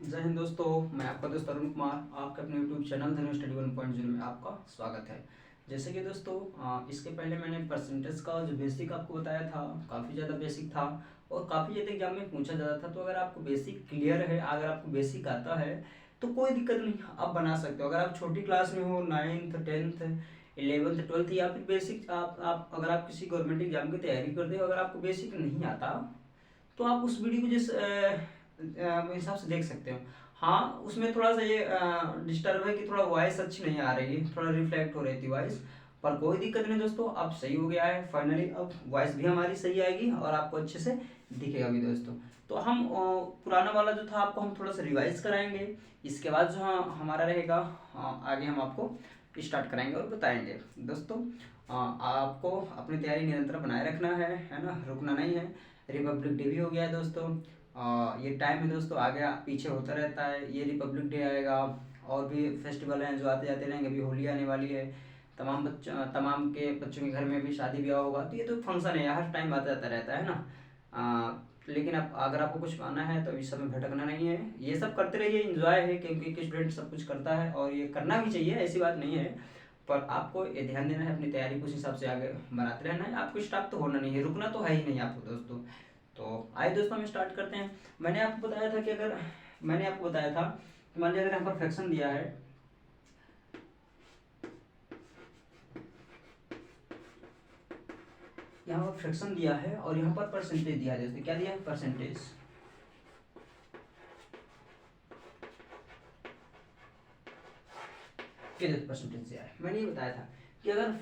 जय हिंद दोस्तों, मैं आपका दोस्त अरुण कुमार आपके अपने यूट्यूब चैनल धनु स्टडी 1.0 में आपका स्वागत है। जैसे कि दोस्तों इसके पहले मैंने परसेंटेज का जो बेसिक आपको बताया था, काफ़ी ज़्यादा बेसिक था और काफ़ी ज़्यादा एग्जाम में पूछा जाता था। तो अगर आपको बेसिक क्लियर है, अगर आपको बेसिक आता है तो कोई दिक्कत नहीं, आप बना सकते हो। अगर आप छोटी क्लास में हो, 9th 10th 11th 12th या फिर बेसिक आप अगर आप किसी गवर्नमेंट एग्जाम की तैयारी करते हो, अगर आपको बेसिक नहीं आता तो आप उस वीडियो को जिस हिसाब से देख सकते हो। हाँ, उसमें थोड़ा सा ये डिस्टर्ब है कि थोड़ा वॉइस अच्छी नहीं आ रही है, थोड़ा रिफ्लेक्ट हो रही थी वॉइस, पर कोई दिक्कत नहीं दोस्तों, अब सही हो गया है फाइनली। अब वॉइस भी हमारी सही आएगी और आपको अच्छे से दिखेगा भी दोस्तों। तो हम पुराना वाला जो था आपको हम थोड़ा सा रिवाइज कराएंगे। इसके बाद जो हमारा रहेगा आगे हम आपको स्टार्ट कराएंगे और बताएंगे दोस्तों। आपको अपनी तैयारी निरंतर बनाए रखना है ना, रुकना नहीं है। रिपब्लिक डे भी हो गया है दोस्तों। ये टाइम है दोस्तों, आगे पीछे होता रहता है। ये रिपब्लिक डे आएगा और भी फेस्टिवल हैं जो आते जाते रहेंगे। अभी होली आने वाली है, तमाम के बच्चों के घर में भी शादी ब्याह होगा। तो ये तो फंक्शन है, हर टाइम आता जाता रहता है ना। लेकिन अब अगर आपको कुछ पाना है तो इस समय भटकना नहीं है, ये सब करते रहिए। इंजॉय है क्योंकि एक स्टूडेंट सब कुछ करता है और ये करना भी चाहिए, ऐसी बात नहीं है। पर आपको ये ध्यान देना है, अपनी तैयारी को उस हिसाब से आगे बनाते रहना है। आपको स्टॉप तो होना नहीं है, रुकना तो है ही नहीं आपको दोस्तों। तो आइए दोस्तों, हम स्टार्ट करते हैं। मैंने आपको बताया था कि मान लीजिए अगर यहाँ पर फ्रैक्शन दिया है, यहाँ पर फ्रैक्शन दिया है और यहाँ पर परसेंटेज दिया है दोस्तों। क्या दिया है? परसेंटेज। परसेंटेज दिया है। मैंने ये बताया था कि अगर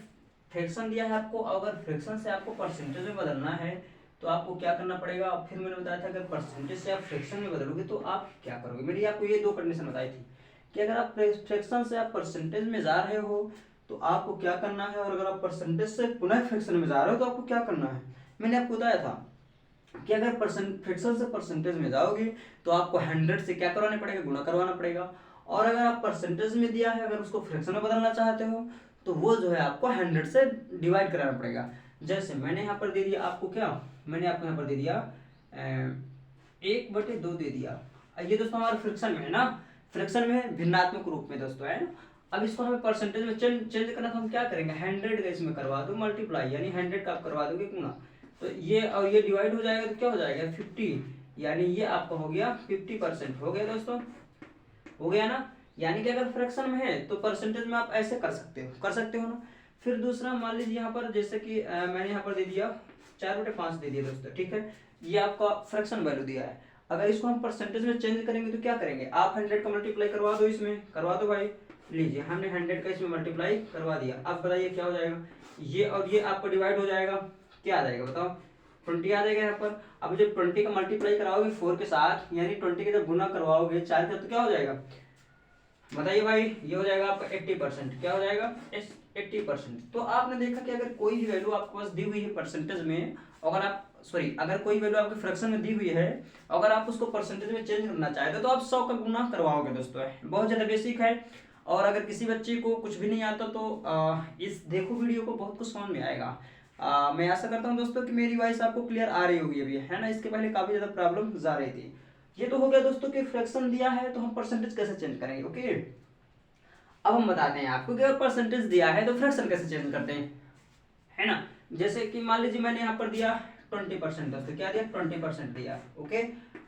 फ्रैक्शन दिया है आपको, अगर फ्रैक्शन से आपको परसेंटेज में बदलना है तो आपको क्या करना पड़ेगा। फिर मैंने बताया था अगर परसेंटेज से आप फ्रैक्शन में बदलोगे तो आप क्या करोगे। मैंने आपको ये दो कंडीशन बताई थी कि अगर आप फ्रैक्शन से आप परसेंटेज में जा रहे हो तो आपको क्या करना है, और अगर आप परसेंटेज से पुनः फ्रैक्शन में जा रहे हो तो आपको क्या करना है। मैंने आपको बताया था कि अगर फ्रैक्शन से परसेंटेज में जाओगे तो आपको 100 से क्या करवाना पड़ेगा, गुणा करवाना पड़ेगा। और अगर आप परसेंटेज में दिया है, अगर उसको फ्रैक्शन में बदलना चाहते हो तो वो जो है आपको 100 से डिवाइड कराना पड़ेगा। जैसे मैंने यहाँ पर दे दिया आपको, क्या मैंने आपको यहाँ पर दे दिया 1/2 दे दिया। ये दोस्तों हमारा फ्रैक्शन में है ना, फ्रैक्शन में भिन्नात्मक रूप में दोस्तों है ना। अब इसको हमें परसेंटेज में चेंज करना, तो हम क्या करेंगे, 100 का इसमें करवा दो मल्टीप्लाई, यानी 100 का आप करवा दोगे गुणा, तो ये और ये डिवाइड हो जाएगा तो क्या हो जाएगा 50, यानी ये आपका हो गया 50% हो गया दोस्तों, हो गया ना। यानी कि अगर फ्रैक्शन में है तो परसेंटेज में आप ऐसे कर सकते हो ना। फिर दूसरा मान लीजिए यहाँ पर जैसे कि मैंने यहाँ पर दे दिया 4/5 दे दिया दोस्तों, ठीक है। ये आपका फ्रैक्शन वैल्यू दिया है। अगर इसको हम परसेंटेज में चेंज करेंगे तो क्या करेंगे, आप 100 का मल्टीप्लाई करवा दो, इसमें करवा दो भाई। लीजिए हमने 100 का इसमें मल्टीप्लाई करवा दिया। अब बताइए क्या हो जाएगा, ये और ये आपको डिवाइड हो जाएगा, क्या आ जाएगा बताओ, 20 आ जाएगा यहाँ पर। अब जब 20 का मल्टीप्लाई कराओगे 4 के साथ, यानी 20 के जब गुना करवाओगे 4 का, तो क्या हो जाएगा बताइए भाई, ये हो जाएगा आपका 80%। क्या हो जाएगा 80%। तो आपने देखा कि अगर कोई भी वैल्यू आपके पास दी हुई है परसेंटेज में, अगर कोई वैल्यू आपके फ्रैक्शन में दी हुई है, अगर आप उसको परसेंटेज में चेंज करना चाहते हो तो आप 100 का गुना करवाओगे दोस्तों। बहुत ज़्यादा बेसिक है। और अगर किसी बच्चे को कुछ भी नहीं आता तो इस देखो वीडियो को, बहुत कुछ समझ में आएगा। मैं आशा करता हूँ दोस्तों कि मेरी वॉइस आपको क्लियर आ रही होगी अभी, है ना। इसके पहले काफ़ी ज़्यादा प्रॉब्लम जा रही थी। ये तो हो गया दोस्तों कि फ्रैक्शन दिया है तो हम परसेंटेज कैसे चेंज करेंगे, ओके। अब हम बताते हैं आपको कि अगर परसेंटेज दिया है तो फ्रैक्शन कैसे चेंज करते हैं, है ना। जैसे कि मान लीजिए मैंने यहाँ पर दिया 20% दोस्तों, क्या दिया 20% दिया, ओके।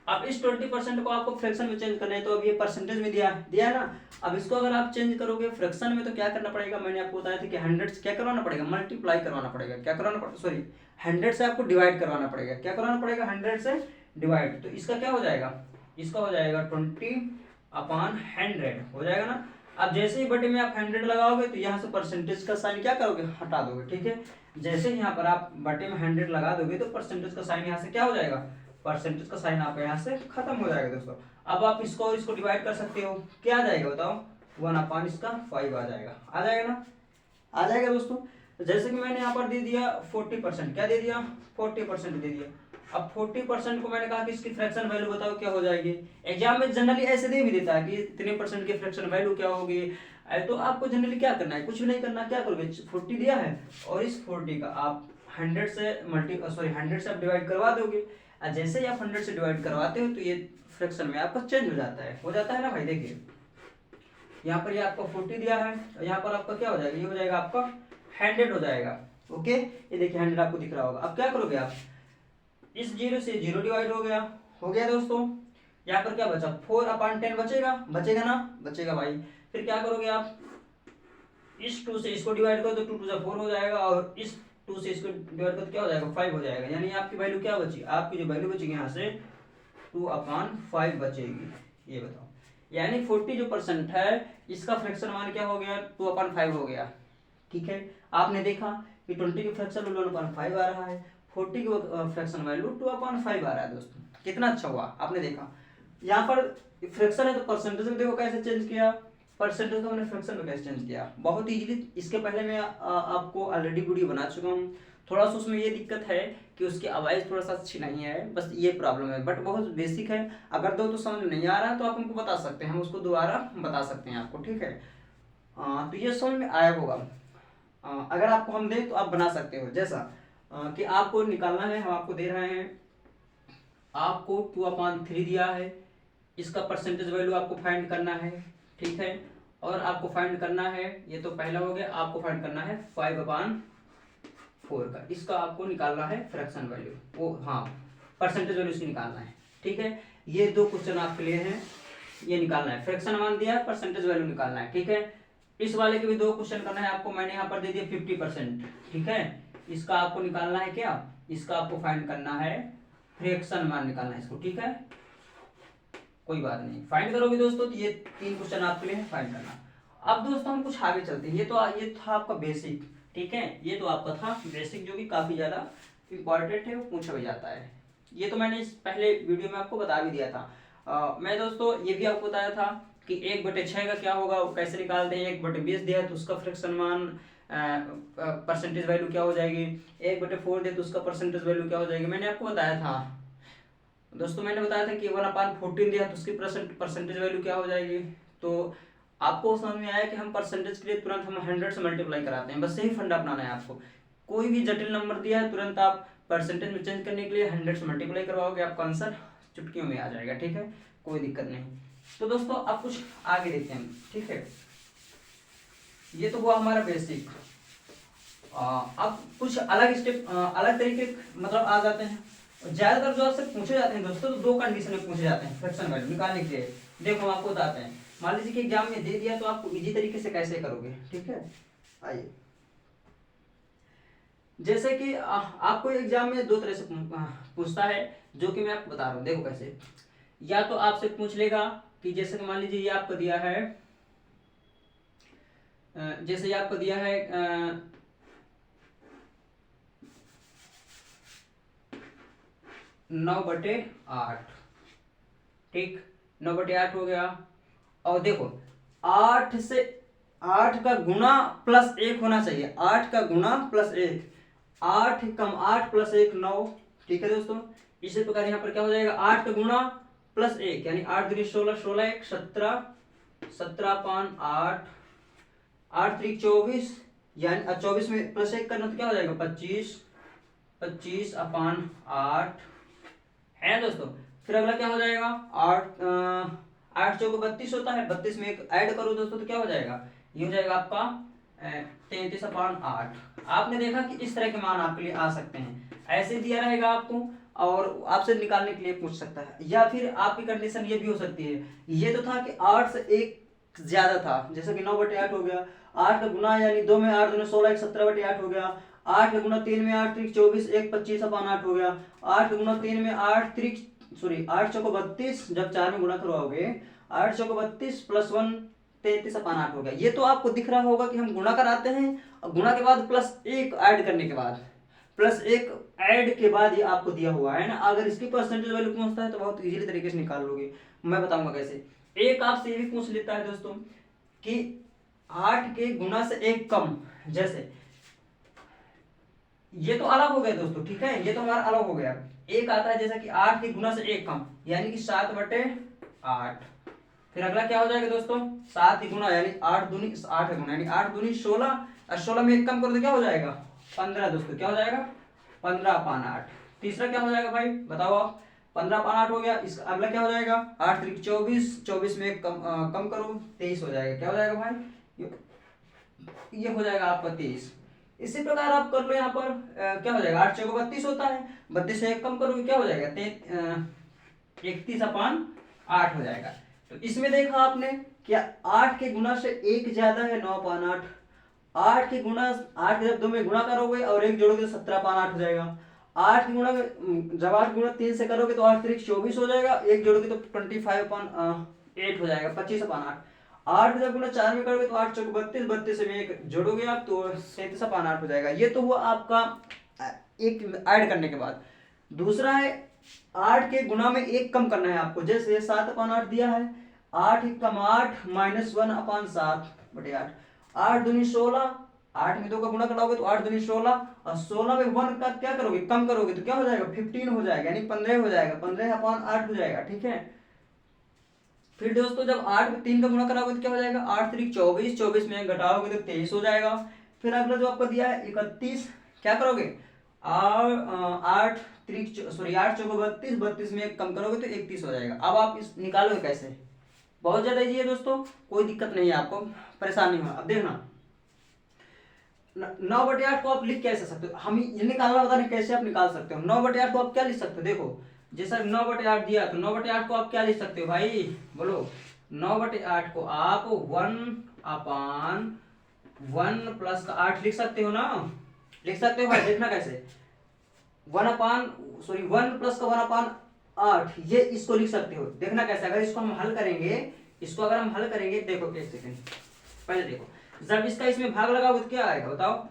अब इस 20% को आपको फ्रैक्शन में चेंज करना है, तो अब ये परसेंटेज में दिया दिया ना। अब इसको अगर आप चेंज करोगे फ्रैक्शन में तो क्या करना पड़ेगा, मैंने आपको बताया था कि 100 से क्या करवाना पड़ेगा, मल्टीप्लाई करवाना पड़ेगा। क्या करवाना पड़ेगा, सॉरी 100 से आपको डिवाइड करवाना पड़ेगा। क्या करवाना पड़ेगा, 100 से डिवाइड। तो इसका क्या हो जाएगा, इसका हो जाएगा 20/100 हो जाएगा ना। अब जैसे ही बटे में आप 100 लगाओगे तो यहाँ से परसेंटेज का साइन क्या करोगे, हटा दोगे, ठीक है। जैसे ही यहाँ पर आप बटे में 100 लगा दोगे तो परसेंटेज का साइन यहाँ से क्या हो जाएगा, परसेंटेज का साइन आपका यहाँ से खत्म हो जाएगा दोस्तों। अब आप इसको और इसको डिवाइड कर सकते हो, क्या आ जाएगा बताओ, 1/5 इसका 5 आ जाएगा, आ जाएगा ना, आ जाएगा दोस्तों। जैसे कि मैंने यहाँ पर दे दिया 40%, क्या दे दिया 40% दे दिया। अब 40% को मैंने कहा कि इसकी फ्रैक्शन वैल्यू बताओ क्या हो जाएगी। एग्जाम में जनरली ऐसे दे भी देता है कि इतने परसेंट की फ्रैक्शन वैल्यू क्या होगी। तो आपको जनरली क्या करना है, कुछ भी नहीं करना, क्या करोगे 40 दिया है और इस 40 का आप 100 से 100 से आप डिवाइड करवा दोगे, और जैसे ही आप 100 से डिवाइड करवाते हो तो ये फ्रैक्शन में आपका चेंज हो जाता है ना भाई। देखिए यहाँ पर ये आपका 40 दिया है, और यहाँ पर आपका क्या हो जाएगा, ये हो जाएगा आपका 100 हो जाएगा। ओके, ये देखिए 100 आपको दिख रहा होगा। अब क्या करोगे आप, इस 0 से 0 डिवाइड हो गया दोस्तों। यहाँ पर क्या बचा, 4/10 बचेगा ना, बचेगा भाई। फिर क्या करोगे आप, इस 2 से इसको डिवाइड करो तो 2 2 4 हो जाएगा, और इस 2 से इसको डिवाइड करो तो क्या हो जाएगा, 5 हो जाएगा। यानी आपकी वैल्यू क्या बची, आपकी जो वैल्यू बचेगी यहाँ से 2/5 बचेगी। ये बताओ, यानी 40 जो % है इसका फ्रैक्शन मान क्या हो गया, 2/5 हो गया। ठीक है, आपने देखा कि 20 की फ्रैक्शन वैल्यू 1/5 आ रहा है, 40 की फ्रैक्शन वैल्यू 2/5 आ रहा है दोस्तों। कितना अच्छा हुआ, आपने देखा। यहाँ पर फ्रैक्शन है तो परसेंटेज में देखो कैसे चेंज किया, परसेंटेज तो हमने फ्रैक्शन में कैसे चेंज किया, बहुत इजीली। इसके पहले मैं आपको ऑलरेडी वीडियो बना चुका हूँ। थोड़ा सा उसमें ये दिक्कत है कि उसकी आवाज़ थोड़ा सा अच्छी नहीं है, बस ये प्रॉब्लम है, बट बहुत बेसिक है। अगर दो तो समझ नहीं आ रहा है तो आप हमको बता सकते हैं, हम उसको दोबारा बता सकते हैं आपको। ठीक है, तो ये समझ में आया होगा। अगर आपको हम दें तो आप बना सकते हो। जैसा कि आपको निकालना है, हम आपको दे रहे हैं, आपको 2/3 दिया है, इसका परसेंटेज वैल्यू आपको फाइंड करना है। ठीक है, और आपको फाइंड करना है, ये तो पहला हो गया, आपको फाइंड करना है 5/4 का, इसका आपको निकालना है फ्रैक्शन वैल्यू, वो हाँ परसेंटेज वैल्यू इसकी निकालना है। ठीक है, ये 2 क्वेश्चन आपके लिए हैं, ये निकालना है, फ्रैक्शन मान दिया, परसेंटेज वैल्यू निकालना है। ठीक है, इस वाले के भी 2 क्वेश्चन करना है आपको, मैंने यहाँ पर दे दिया 50%। ठीक है, इसका आपको निकालना है क्या, इसका आपको फाइंड करना है फ्रैक्शन मान निकालना है इसको। ठीक है, कोई बात नहीं, फाइंड करोगे दोस्तों, तो ये 3 क्वेश्चन आपके लिए फाइंड करना। अब दोस्तों हम कुछ आगे चलते हैं। ये था आपका बेसिक। ठीक है, ये तो आपका था बेसिक, जो कि काफी ज्यादा इंपॉर्टेंट है, वो पूछा भी जाता है। ये तो मैंने इस पहले वीडियो में आपको बता भी दिया था। मैं दोस्तों ये भी आपको बताया था कि 1/6 का क्या होगा, वो कैसे निकालते हैं। 1/20 दिया है तो उसका फ्रैक्शन मान परसेंटेज वैल्यू क्या हो जाएगी, 1/4 दिया तो उसका परसेंटेज वैल्यू क्या हो जाएगी, मैंने आपको बताया था दोस्तों। मैंने बताया था कि 1/14 दिया तो उसकी परसेंटेज वैल्यू क्या हो जाएगी। तो आपको समझ में आया कि हम परसेंटेज के लिए तुरंत हम 100 से मल्टीप्लाई कराते हैं, बस यही फंडा अपनाना है आपको। कोई भी जटिल नंबर दिया है तुरंत आप परसेंटेज में चेंज करने के लिए 100 से मल्टीप्लाई करवाओगे, आपका आंसर चुटकियों में आ जाएगा। ठीक है, कोई दिक्कत नहीं। तो दोस्तों अब कुछ आगे देखते हैं। ठीक है, ये तो हुआ हमारा बेसिक। अब कुछ अलग स्टेप, अलग तरीके मतलब आ जाते हैं। ज्यादातर जो आपसे पूछे जाते हैं दोस्तों, तो 2 कंडीशन में पूछे जाते हैं फ्रैक्शन वैल्यू निकालने के लिए। देखो हम आपको बताते हैं, मान लीजिए कि एग्जाम में दे दिया तो आपको इजी तरीके से कैसे करोगे। ठीक है, आइए, जैसे कि आपको एग्जाम में 2 तरह से पूछता है, जो कि मैं आपको बता रहा हूँ। देखो कैसे, या तो आपसे पूछ लेगा कि जैसे कि मान लीजिए ये आपको दिया है, जैसे ये आपको दिया है 9/8। ठीक, 9/8 हो गया। और देखो 8 से 8 का गुना +1 होना चाहिए, 8 का गुना +1, 8 कम 8 +1 9। ठीक है दोस्तों, इसी प्रकार यहाँ पर क्या हो जाएगा, 8 का गुना +1 यानी 8 दूनी 16, 16 1 17, 17/8, 8 3 24, यानी 24 में +1 करना तो क्या हो जाएगा 25, 25/8 है दोस्तों। फिर अगला क्या हो जाएगा, 8 चौको 32 होता है, 32 में एक ऐड करो दोस्तों तो क्या हो जाएगा, ये हो जाएगा आपका 33/8। आपने देखा कि इस तरह के मान आपके लिए आ सकते हैं, ऐसे दिया रहेगा आपको और आपसे निकालने के लिए पूछ सकता है। या फिर आपकी कंडीशन ये भी हो सकती है, ये तो था कि 8 से 1 ज्यादा था, जैसे कि 9/8 हो गया, 8 का गुना यानी 2 में 8 दूनी 16 1 17/8 हो गया, 8 का गुना 3 में 8 3 24 1 25/8 हो गया, 8 का गुना 3 में 8 चौको 32, जब 4 में गुना करवाओगे 8 चौको 32 +1 33/8 हो गया। ये तो आपको दिख रहा होगा कि हम गुणा कराते हैं और गुणा के बाद +1 ऐड करने के बाद, +1 ऐड के बाद ये आपको दिया हुआ है ना। अगर इसकी परसेंटेज वैल्यू पूछता है तो बहुत इजीली तरीके से निकाल लोगे, मैं बताऊंगा कैसे। एक आपसे ये भी पूछ लेता है दोस्तों कि 8 के गुना से 1 कम, जैसे ये तो अलग हो गया दोस्तों। ठीक है, ये तो हमारा अलग हो गया। एक आता है जैसा कि 8 के गुना से 1 कम यानी कि 7/8। फिर अगला क्या हो जाएगा दोस्तों, 7 की गुना यानी 8 दूनी 8 गुना यानी 8 दूनी 16, और 16 में 1 कम करो तो क्या हो जाएगा 15 दोस्तों, क्या हो जाएगा 15/8। तीसरा क्या हो जाएगा भाई बताओ आप, 15/8 हो गया। इसका अगला क्या हो जाएगा, 8 3 24, 24 में कम करो 23 हो जाएगा। क्या हो जाएगा भाई, ये हो जाएगा आपका 23। इसी प्रकार आप कर लो यहाँ पर क्या हो जाएगा, 8 चौको 32 होता है, 32 से 1 कम करोगे क्या हो जाएगा, 31/8 हो जाएगा। तो इसमें देखा आपने क्या 8 के गुना से 1 ज्यादा है 9/8। 8 के गुना 8 जब 2 में गुणा करोगे और 1 जोड़ोगे तो 17/8 हो जाएगा। 8 के गुणा जब 8 गुणा 3 से करोगे तो 8 3 24 हो जाएगा, 1 जोड़ोगे तो 25/8 हो जाएगा, 25/8। 8 जब गुना 4 में करोगे तो 8 चौक 32, 32 में 1 जोड़ोगे आप तो 37/8 हो जाएगा। ये तो हुआ आपका एक ऐड करने के बाद। दूसरा है 8 के गुना में 1 कम करना है आपको, जैसे 7/8 दिया है, 8 कम 8 -1/7/8। 8 दूनी 16, 8 में 2 का गुणा कराओगे तो 8 दूनी 16, और 16 में 1 का क्या करोगे, कम करोगे तो क्या हो जाएगा, 15 हो जाएगा, यानी 15 हो जाएगा, 15/8 हो जाएगा। ठीक है, फिर दोस्तों जब 8 में 3 का गुणा कराओगे तो क्या हो जाएगा, 8 3 24, 24 में घटाओगे तो 23 हो जाएगा। फिर अगला जो आपको दिया है 31, क्या करोगे, 8 8 चौको 32, 32 में 1 कम करोगे तो 31 हो जाएगा। अब आप इस निकालोगे कैसे, बहुत ज्यादा इजी है दोस्तों, कोई दिक्कत नहीं है, आपको परेशान नहीं होना। अब देखना 9/8 को आप लिख कैसे सकते हो, हम ये निकालना बता रहे कैसे आप निकाल सकते हो। 9/8 को आप क्या लिख सकते हो, देखो जैसा 9/8 दिया तो 9/8 को आप क्या लिख सकते हो भाई, बोलो। 9/8 को आप 1/1 प्लस का 8 लिख सकते हो ना, लिख सकते हो भाई। देखना कैसे, 1 प्लस का 1/8, ये इसको लिख सकते हो। देखना कैसे, अगर इसको हम हल करेंगे, इसको अगर हम हल करेंगे, देखो एक सेकेंड पहले देखो, जब इसका इसमें भाग लगाओगे तो क्या आएगा बताओ,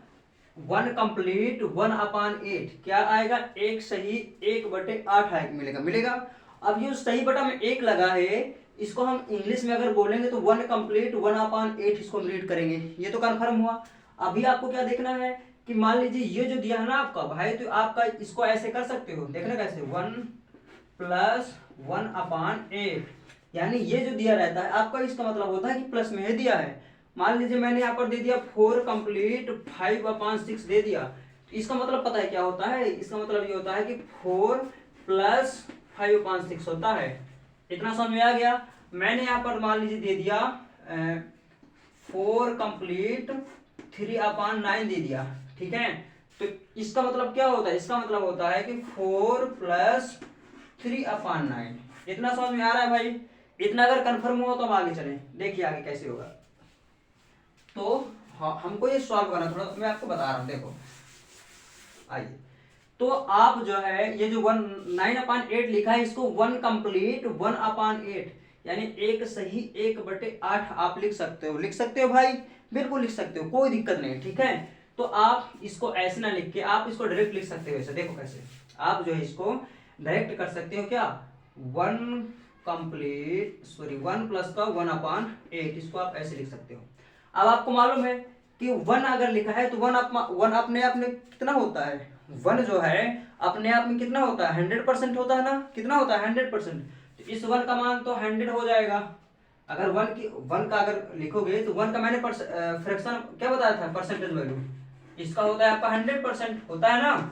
1 कंप्लीट 1/8 क्या आएगा, 1 सही 1/8 आएगा, मिलेगा। अब ये सही बटा में 1 लगा है, इसको हम इंग्लिश में अगर बोलेंगे तो 1 कंप्लीट 1/8 इसको रीड करेंगे। ये तो कंफर्म हुआ। अभी आपको क्या देखना है कि मान लीजिए ये जो दिया है ना आपका भाई, तो आपका इसको ऐसे कर सकते हो, देखना कैसे, 1 प्लस 1/8, यानी ये जो दिया रहता है आपका, इसका मतलब होता है कि प्लस में ही दिया है। मान लीजिए मैंने यहाँ पर दे दिया 4 कंप्लीट 5/6 दे दिया, तो इसका मतलब पता है क्या होता है, इसका मतलब ये होता है कि 4 प्लस 5/6 होता है। इतना समझ में आ गया। मैंने यहाँ पर मान लीजिए दे दिया 4 कंप्लीट 3/9 दे दिया, ठीक है। तो इसका मतलब क्या होता है, इसका मतलब होता है कि 4 प्लस 3/9। इतना समझ में आ रहा है भाई, इतना अगर कंफर्म हुआ तो हम आगे चलें, देखिए आगे कैसे होगा। तो हमको ये सॉल्व करना, थोड़ा मैं आपको बता रहा हूं, देखो आइए। तो आप जो है ये जो 9/8 लिखा है, इसको 1 कंप्लीट 1/8 यानी 1 सही 1/8 आप लिख सकते हो, लिख सकते हो भाई, बिल्कुल लिख सकते हो, कोई दिक्कत नहीं, ठीक है। तो आप इसको ऐसे ना लिख के आप इसको डायरेक्ट लिख सकते हो ऐसे, देखो कैसे आप जो है इसको डायरेक्ट कर सकते हो, क्या 1 प्लस का 1/8, इसको आप ऐसे लिख सकते हो। अब आपको मालूम है कि 1 अगर लिखा है तो 1 अपने आप में कितना होता है, 1 जो है अपने आप में कितना होता है, 100% होता है ना, कितना होता है 100%। तो इस 1 का मान तो 100 हो जाएगा। अगर 1 का अगर लिखोगे तो 1 का मैंने फ्रैक्शन क्या बताया था, परसेंटेज वैल्यू, इसका होता है आपका 100% होता है ना।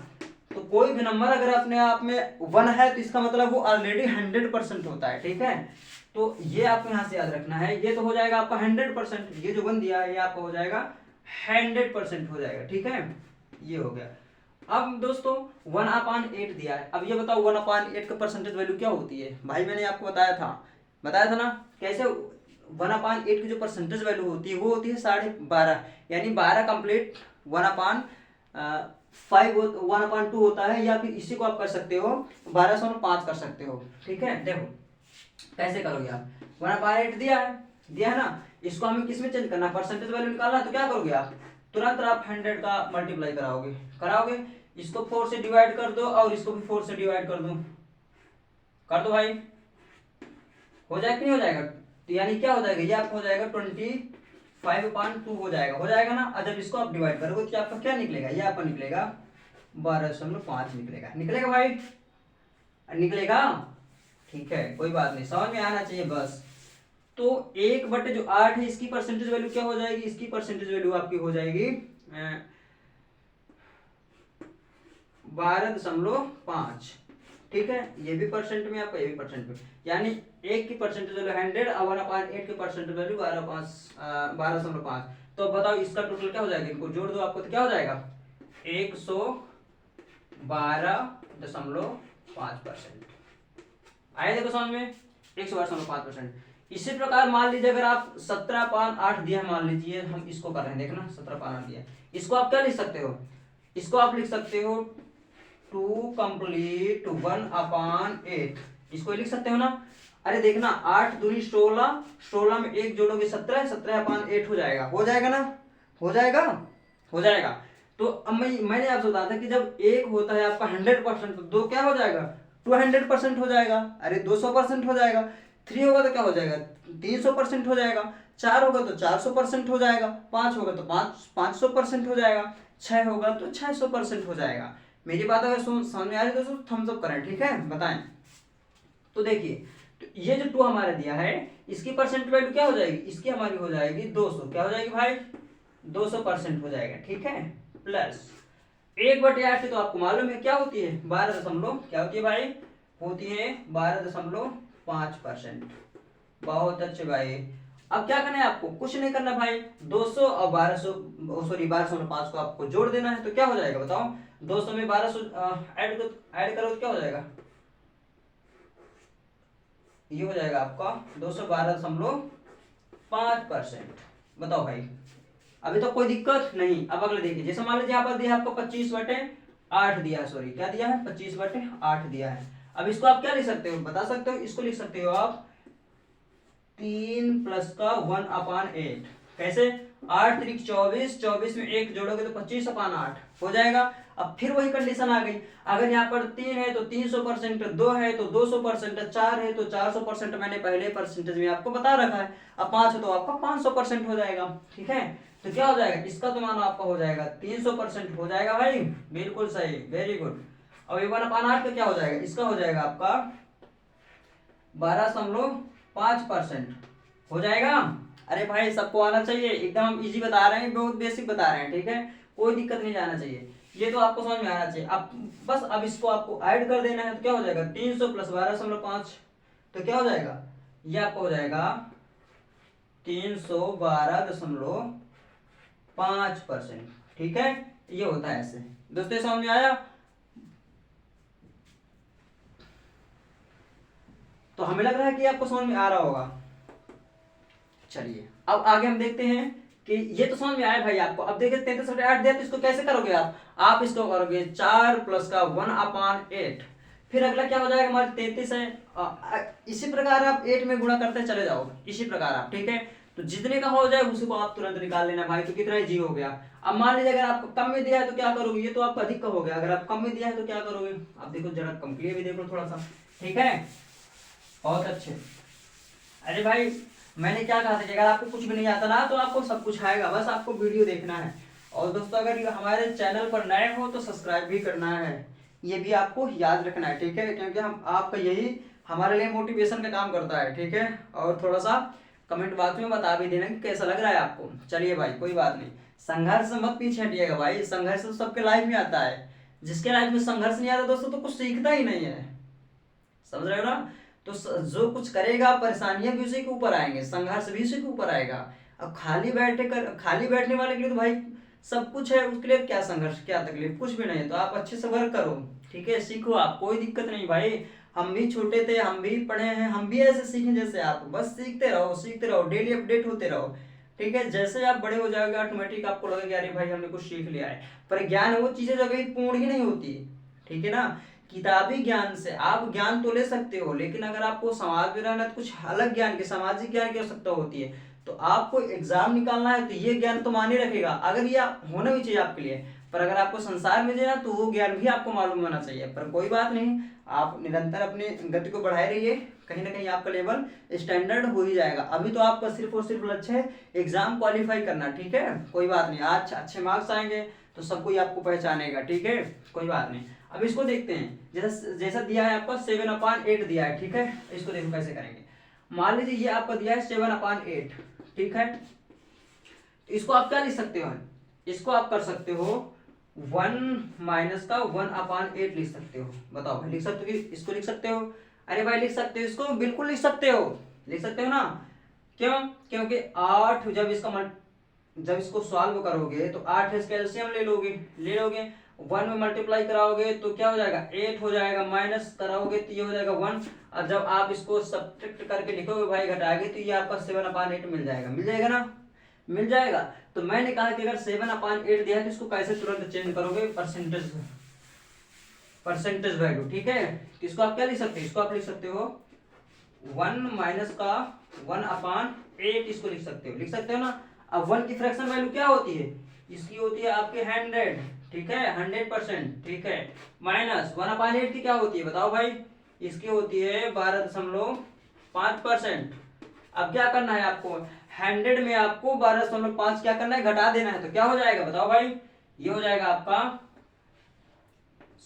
तो कोई भी नंबर अगर अपने आप में 1 है तो इसका मतलब वो ऑलरेडी 100% होता है, ठीक है। तो ये आपको यहाँ से याद रखना है, ये तो हो जाएगा आपका 100%, ये जो 1 दिया है ये आपका हो जाएगा 100% हो जाएगा, ठीक है। ये हो गया। अब दोस्तों 1/8 दिया है, अब ये बताओ 1/8 का परसेंटेज वैल्यू क्या होती है भाई, मैंने आपको बताया था ना कैसे। 1/8 की जो परसेंटेज वैल्यू होती है वो होती है 12.5, यानी 12 कंप्लीट 1/2 होता है, या फिर इसी को आप कर सकते हो 12/5 कर सकते हो, ठीक है। देखो कैसे करोगे आप, 1/8 दिया है ना, इसको हमें किस में चेंज करना, परसेंटेज वैल्यू निकालना है, तो क्या करोगे आप, तुरंत आप 100 का मल्टीप्लाई कराओगे, इसको 4 से डिवाइड कर दो और इसको भी 4 से डिवाइड कर दो भाई, हो जाएगा कि नहीं हो जाएगा। तो यानी क्या हो जाएगा, ये आपको हो जाएगा 25/2 हो जाएगा ना। और जब इसको आप डिवाइड करोगे तो आपका क्या निकलेगा, ये आपका निकलेगा 12.5 निकलेगा भाई, निकलेगा, ठीक है, कोई बात नहीं, समझ में आना चाहिए बस। तो 1/8 है, इसकी परसेंटेज वैल्यू क्या हो जाएगी, इसकी परसेंटेज वैल्यू आपकी हो जाएगी 12.5, ठीक है। ये भी परसेंट में आपका, ये भी परसेंट में, यानी 1 की परसेंटेज वैल्यू 100 और 1/8 की परसेंटेज वैल्यू 12.5। तो बताओ इसका टोटल क्या हो जाएगा, इनको जोड़ दो आपको तो क्या हो जाएगा 112.5%। आया देखो समझ में, 112.5%। इसी प्रकार मान लीजिए अगर आप 17/8 दिया है, मान लीजिए हम इसको कर रहे हैं, देखना 17/8 दिया है, इसको आप क्या लिख सकते हो, इसको आप लिख सकते हो 2 कंप्लीट 1/8, इसको लिख सकते हो ना। अरे देखना 8 दूनी 16, 16 में 1 जोड़ोगे 17, 17/8 हो जाएगा, हो जाएगा ना, हो जाएगा, हो जाएगा। तो अब मैंने आपसे बताया था कि जब एक होता है आपका 100%, तो दो क्या हो जाएगा 200% हो जाएगा, अरे 200% हो जाएगा। 3 होगा तो क्या हो जाएगा 300% हो जाएगा, 4 होगा तो 400% हो जाएगा, 5 होगा तो 500% हो जाएगा, 6 होगा तो 600% हो जाएगा। मेरी बात अगर समझ में आ रही है दोस्तों थम्स अप करें, ठीक है, बताएं। तो देखिए तो ये जो 2 हमारा दिया है इसकी परसेंट वैल्यू क्या हो जाएगी, इसकी हमारी हो जाएगी 200, क्या हो जाएगी भाई 200% हो जाएगा, ठीक है। प्लस 1/8 तो आपको मालूम है क्या होती है 12 दशमलव, क्या होती है भाई, होती है 12.5%। बहुत अच्छे भाई। अब क्या करना है आपको, कुछ नहीं करना भाई, 200 और 1205 को आपको जोड़ देना है, तो क्या हो जाएगा बताओ, 200 में 1200 ऐड करो तो क्या हो जाएगा, ये हो जाएगा आपका 212.5%। बताओ भाई, अभी तो कोई दिक्कत नहीं। अब अगले देखिए, जैसे मान लीजिए यहाँ पर दिया आपको 25/8 दिया है, सॉरी क्या दिया है 25/8 दिया है। अब इसको आप क्या लिख सकते हो, बता सकते हो, इसको लिख सकते हो आप 3 प्लस का 1/8, कैसे 8 3 24, 24 में 1 जोड़ोगे तो 25/8 हो जाएगा। अब फिर वही कंडीशन आ गई, अगर यहाँ पर 3 है तो 300%, 2 है तो 200%, 4 है तो 400%, मैंने पहले परसेंटेज में आपको बता रखा है। अब 5 है तो आपका 500% हो जाएगा, ठीक है। तो क्या हो जाएगा, इसका तो मान आपका हो जाएगा 300% हो जाएगा भाई, बिल्कुल सही, वेरी गुड। अब 1/8 का क्या हो जाएगा, इसका हो जाएगा आपका 12.5% हो जाएगा। अरे भाई सबको आना चाहिए, एकदम हम इजी बता रहे हैं, बहुत बेसिक बता रहे हैं, ठीक है, कोई दिक्कत नहीं जाना चाहिए, ये तो आपको समझ में आना चाहिए। अब बस अब इसको आपको ऐड कर देना है, तो क्या हो जाएगा 300 प्लस 12.5, तो क्या हो जाएगा, ये आपको हो जाएगा 312.5%, ठीक है। ये होता है ऐसे दोस्तों, समझ में आया। तो हमें लग रहा है कि आपको समझ में आ रहा होगा। चलिए अब आगे हम देखते हैं कि ये तो समझ में आया भाई आपको। अब देखिए 33/8 दिया, तो इसको कैसे करोगे आप इसको करोगे 4 प्लस का 1/8, फिर अगला क्या हो जाएगा हमारे 33 है, इसी प्रकार आप 8 में गुणा करते चले जाओ, इसी प्रकार आप, ठीक है। तो जितने का हो जाए उसी को आप तुरंत निकाल लेना भाई, तो कितना जी हो गया। अब मान लीजिए अगर आपको कम में दिया है तो क्या करोगे, ये तो आपका अधिक का हो गया, अगर आप कम में दिया है तो क्या करोगे, आप देखो जरा कम के लिए भी देखो थोड़ा सा, ठीक है, बहुत अच्छे। अरे भाई मैंने क्या कहा था कि अगर आपको कुछ भी नहीं आता ना तो आपको सब कुछ आएगा, बस आपको वीडियो देखना है। और दोस्तों अगर हमारे चैनल पर नए हो तो सब्सक्राइब भी करना है, ये भी आपको याद रखना है, ठीक है, क्योंकि हम आपका यही हमारे लिए मोटिवेशन का काम करता है, ठीक है। और थोड़ा सा कमेंट बॉक्स में बता भी देना कि कैसा लग रहा है आपको। चलिए भाई कोई बात नहीं, संघर्ष से मत पीछे हटिएगा भाई, संघर्ष तो सबके लाइफ में आता है, जिसके लाइफ में संघर्ष नहीं आता दोस्तों तो कुछ सीखता ही नहीं है, समझ रहे हो ना। तो जो कुछ करेगा परेशानियां भी उसी के ऊपर आएंगे, संघर्ष भी उसी के ऊपर आएगा। अब खाली बैठने वाले के लिए तो भाई सब कुछ है, उसके लिए क्या संघर्ष क्या तकलीफ, कुछ भी नहीं है। तो आप अच्छे से वर्क करो, ठीक है, सीखो आप, कोई दिक्कत नहीं भाई। हम भी छोटे थे, हम भी पढ़े हैं, हम भी ऐसे सीखे जैसे आप, बस सीखते रहो, डेली अपडेट होते रहो, ठीक है। जैसे आप बड़े हो जाओगे ऑटोमेटिक आपको लगेगा अरे भाई हमने कुछ सीख लिया है। पर ज्ञान वो चीजें जो कभी पूर्ण ही नहीं होती, ठीक है ना। किताबी ज्ञान से आप ज्ञान तो ले सकते हो, लेकिन अगर आपको समाज में रहना तो कुछ अलग ज्ञान की, सामाजिक ज्ञान की आवश्यकता होती है। तो आपको एग्जाम निकालना है तो ये ज्ञान तो माने रखेगा, अगर ये होना भी चाहिए आपके लिए। पर अगर आपको संसार में देना तो वो ज्ञान भी आपको मालूम होना चाहिए। पर कोई बात नहीं, आप निरंतर अपनी गति को बढ़ाए रहिए, कहीं ना कहीं आपका लेवल स्टैंडर्ड हो ही जाएगा। अभी तो आपका सिर्फ और सिर्फ लक्ष्य है एग्जाम क्वालिफाई करना, ठीक है, कोई बात नहीं। आज अच्छे मार्क्स आएंगे तो सब कोई आपको पहचानेगा, ठीक है, कोई बात नहीं। अब इसको देखते हैं, जैसा दिया है आपका 7/8 दिया है, ठीक है। इसको देखो कैसे करेंगे। मान लीजिए ये आपका दिया है 7/8, ठीक है। इसको आप क्या लिख सकते हो, इसको आप कर सकते हो वन माइनस का 1/8 लिख सकते हो। बताओ भाई, लिख सकते हो कि इसको लिख सकते हो? अरे भाई लिख सकते हो, इसको बिल्कुल लिख सकते हो, लिख सकते हो ना। क्यों? क्योंकि 8 जब इसको सॉल्व करोगे तो 8 इसका एलसीएम ले लोगे 1 में मल्टीप्लाई कराओगे तो क्या हो जाएगा 8 हो जाएगा, माइनस कराओगे तो ये हो जाएगा 1। और जब आप इसको सब्ट्रैक्ट करके लिखोगे भाई घटाओगे तो ये आपका 7/8 मिल जाएगा ना, मिल जाएगा। तो मैंने कहा कि अगर 7/8 दिया है तो इसको कैसे तुरंत चेंज करोगे, परसेंटेज वैल्यू, ठीक है। तो इसको आप क्या लिख सकते हो, इसको आप लिख सकते हो 1 माइनस का 1/8, इसको लिख सकते हो ना। अब 1 की फ्रैक्शन वैल्यू क्या होती है, इसकी होती है आपके 100, ठीक है, 100%, ठीक है। माइनस 1/8 की क्या होती है बताओ भाई, इसकी होती है 12.5%। अब क्या करना है आपको, 100 में आपको 12.5 क्या करना है, घटा देना है। तो क्या हो जाएगा बताओ भाई, ये हो जाएगा आपका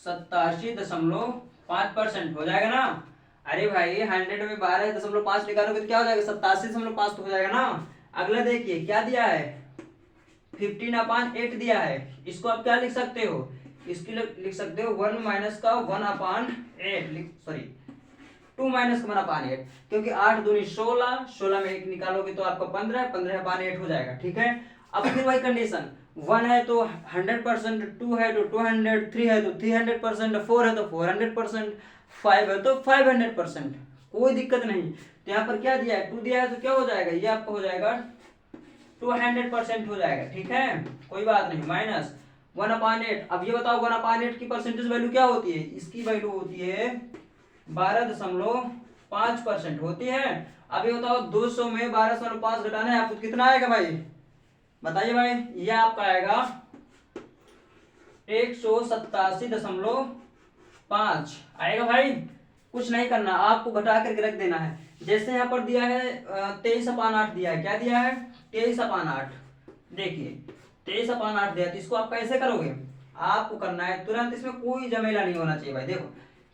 87.5% हो जाएगा ना। अरे भाई 100 में 12.5 निकालोगे तो क्या हो जाएगा, 87.5 तो हो जाएगा ना। अगला देखिए क्या दिया है, 15/8 दिया है। इसको आप क्या लिख सकते हो, इसकी लिख सकते हो 1 माइनस का 1/8, सॉरी 2 माइनस का 1/8, क्योंकि 8 दूनी 16, 16 में 1 निकालोगे तो आपका 15, 15/8 हो जाएगा, ठीक है। अब फिर वही कंडीशन, 1 है तो 100%, 2 है तो 200, 3 है तो 300%, 4 है तो 400%, 5 है तो 500%, कोई दिक्कत नहीं। तो यहाँ पर क्या दिया है, 2 दिया है तो क्या हो जाएगा, ये आपका हो जाएगा 200% हो जाएगा, ठीक है, कोई बात नहीं। माइनस 1/8, अब ये बताओ 1/8 की परसेंटेज वैल्यू क्या होती है, इसकी वैल्यू होती है 12.5% होती है। अब ये बताओ 200 में 12.5 घटाना है आपको, कितना आएगा भाई बताइए भाई, ये आपका आएगा 187.5 आएगा भाई। कुछ नहीं करना, आपको घटा करके रख देना है। जैसे यहाँ पर दिया है 23/8 दिया है, क्या दिया है 23/8, देखिए 23/8 दिया, तो इसको आप कैसे करोगे, आपको करना है तुरंत, इसमें कोई झमेला नहीं होना चाहिए भाई। देखो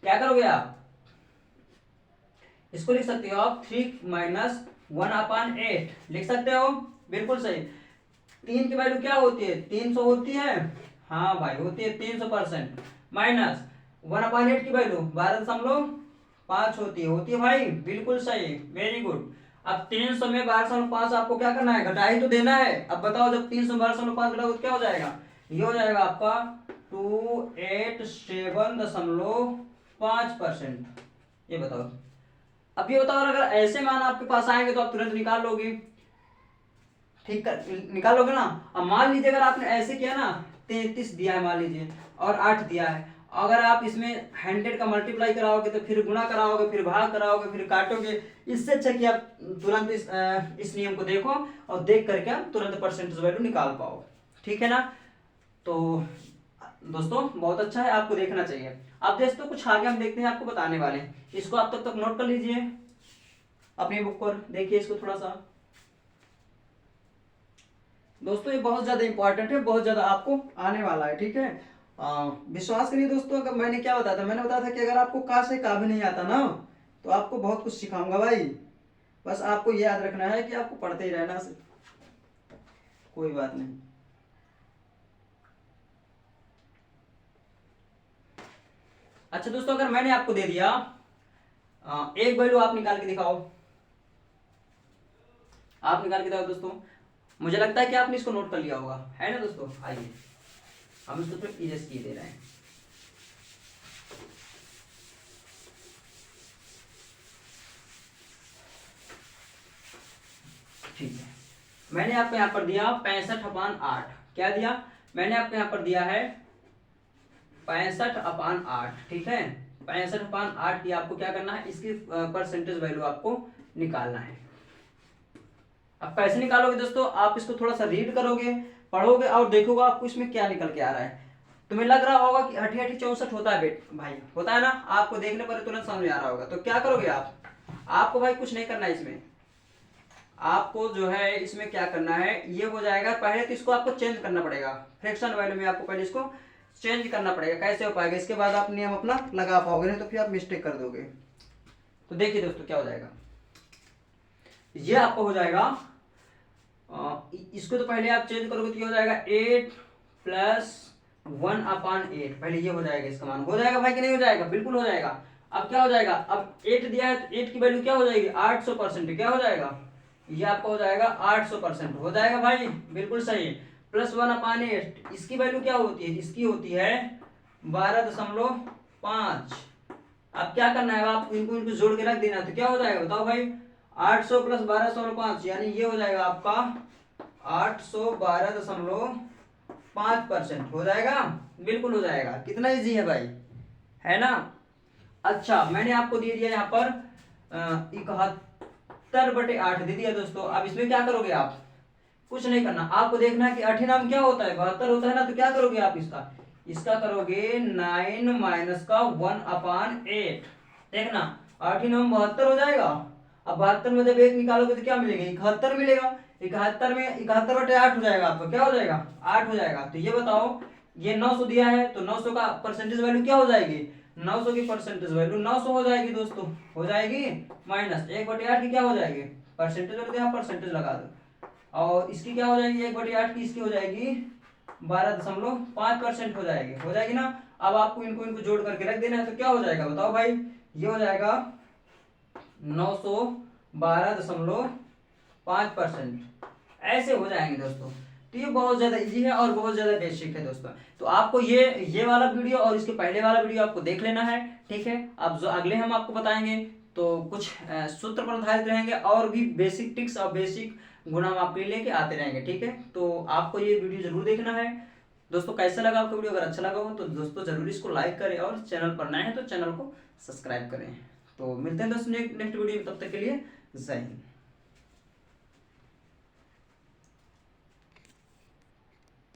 क्या करोगे आप, इसको लिख सकते हो आप 3 माइनस 1/8 लिख सकते हो, बिल्कुल सही। 3 की वैल्यू क्या होती है, 300 होती है, हाँ भाई होती है 300%। माइनस 1/8 की वैल्यू 12.5 होती है भाई, बिल्कुल सही, वेरी गुड। अब 300 में 12.5 आपको क्या करना है, घटा ही तो देना है। अब बताओ जब 300 में 12.5 घटाओगे तो क्या हो जाएगा, ये हो जाएगा आपका 287.5%। ये बताओ, अब ये बताओ अगर ऐसे मान आपके पास आएंगे तो आप तुरंत निकाल लोगे, ठीक कर निकाल लोगे ना। अब मान लीजिए अगर आपने ऐसे किया ना, 33 दिया है मान लीजिए और 8 दिया है, अगर आप इसमें 100 का मल्टीप्लाई कराओगे तो फिर गुणा कराओगे, फिर भाग कराओगे, फिर काटोगे, इससे अच्छा कि आप तुरंत इस नियम को देखो और देख करके आप तुरंत परसेंटेज वैल्यू निकाल पाओ, ठीक है ना। तो दोस्तों बहुत अच्छा है, आपको देखना चाहिए। अब दोस्तों कुछ आगे हम देखते हैं, आपको बताने वाले हैं, इसको आप तब तक नोट कर लीजिए अपनी बुक पर, देखिए इसको थोड़ा सा। दोस्तों ये बहुत ज्यादा इंपॉर्टेंट है, बहुत ज्यादा आपको आने वाला है, ठीक है। विश्वास करिए दोस्तों, अगर मैंने क्या बताया था, मैंने बताया था कि अगर आपको का से का भी नहीं आता ना तो आपको बहुत कुछ सिखाऊंगा भाई। बस आपको ये याद रखना है कि आपको पढ़ते ही रहना, कोई बात नहीं। अच्छा दोस्तों, अगर मैंने आपको दे दिया एक वैल्यू, आप निकाल के दिखाओ, आप निकाल के दिखाओ दोस्तों। मुझे लगता है कि आपने इसको नोट कर लिया होगा, है ना दोस्तों। आइए हम इसको थोड़ा इरेज किए दे रहे हैं। ठीक है, मैंने आपको यहाँ पर दिया 65/8, क्या दिया, मैंने आपको यहाँ पर दिया है 65/8, ठीक है। 65/8 की आपको क्या करना है, इसकी परसेंटेज वैल्यू आपको निकालना है। अब कैसे निकालोगे दोस्तों, आप इसको थोड़ा सा रीड करोगे, पढ़ोगे और देखोगे आपको इसमें क्या निकल के आ रहा है। तुम्हें लग रहा होगा कि 88 64 होता है भाई, होता है ना, आपको देखने पर तुरंत समझ में आ रहा होगा। तो क्या करोगे आप, आपको भाई कुछ नहीं करना है इसमें, आपको जो है इसमें क्या करना है, ये हो जाएगा। पहले तो इसको आपको चेंज करना पड़ेगा, फ्रैक्शन वैल्यू में आपको पहले इसको चेंज करना पड़ेगा। कैसे हो पाएगा, इसके बाद आप नियम अपना लगा पाओगे, नहीं तो फिर आप मिस्टेक कर दोगे। तो देखिए दोस्तों क्या हो जाएगा, ये आपको हो जाएगा, इसको तो पहले आप चेंज करोगे तो क्या हो जाएगा 8 + 1/8, पहले ये हो जाएगा, इसका मान हो जाएगा भाई कि नहीं हो जाएगा, बिल्कुल हो जाएगा। अब क्या हो जाएगा, अब 8 दिया है तो 8 की वैल्यू क्या हो जाएगी, 800%, क्या हो जाएगा, ये आपका हो जाएगा 800% हो जाएगा भाई, बिल्कुल सही। प्लस 1/8, इसकी वैल्यू क्या होती है, इसकी होती है 12.5। अब क्या करना है, आप इनको इनको जोड़ के रख देना, तो क्या हो जाएगा बताओ भाई, 800 प्लस 12.5 यानी ये हो जाएगा आपका 812.5% हो जाएगा, बिल्कुल हो जाएगा। कितना इजी है भाई, है ना। अच्छा, मैंने आपको दे दिया यहाँ पर 71/8 दे दिया दोस्तों। अब इसमें क्या करोगे आप, कुछ नहीं करना, आपको देखना है कि 8 नाम क्या होता है, 72 होता है ना, तो क्या करोगे आप, इसका करोगे 9 माइनस का 1/8, देखना 8 नाम 72 हो जाएगा। अब 72 में जब 1 निकालोगे तो क्या मिलेगा, 71 मिलेगा। 71 में 71/8 हो जाएगा, आपका क्या हो जाएगा, 8 हो जाएगा। तो ये बताओ, ये 900 दिया है तो 900 का परसेंटेज वैल्यू क्या हो जाएगी, 900 की परसेंटेज वैल्यू 900 हो जाएगी दोस्तों, हो जाएगी। माइनस 1/8 की क्या हो जाएगी, परसेंटेज वैल्यू, यहाँ परसेंटेज लगा दो, और इसकी क्या हो जाएगी 1/8 की, इसकी हो जाएगी 12.5% हो जाएगी ना। अब आपको इनको इनको जोड़ करके रख देना है, तो क्या हो जाएगा बताओ भाई, ये हो जाएगा 912.5%, ऐसे हो जाएंगे दोस्तों। तो ये बहुत ज्यादा इजी है और बहुत ज्यादा बेसिक है दोस्तों। तो आपको ये वाला वीडियो और इसके पहले वाला वीडियो आपको देख लेना है, ठीक है। अब जो अगले हम आपको बताएंगे तो कुछ सूत्र पर आधारित रहेंगे, और भी बेसिक टिक्स और बेसिक गुण हम आपके लिए लेके आते रहेंगे, ठीक है। तो आपको ये वीडियो जरूर देखना है दोस्तों। कैसा लगा आपको वीडियो, अगर अच्छा लगा हो तो दोस्तों जरूर इसको लाइक करें, और चैनल पर नए हैं तो चैनल को सब्सक्राइब करें। तो मिलते हैं दोस्तों नेक्स्ट वीडियो में, तब तक के लिए जय हिंद।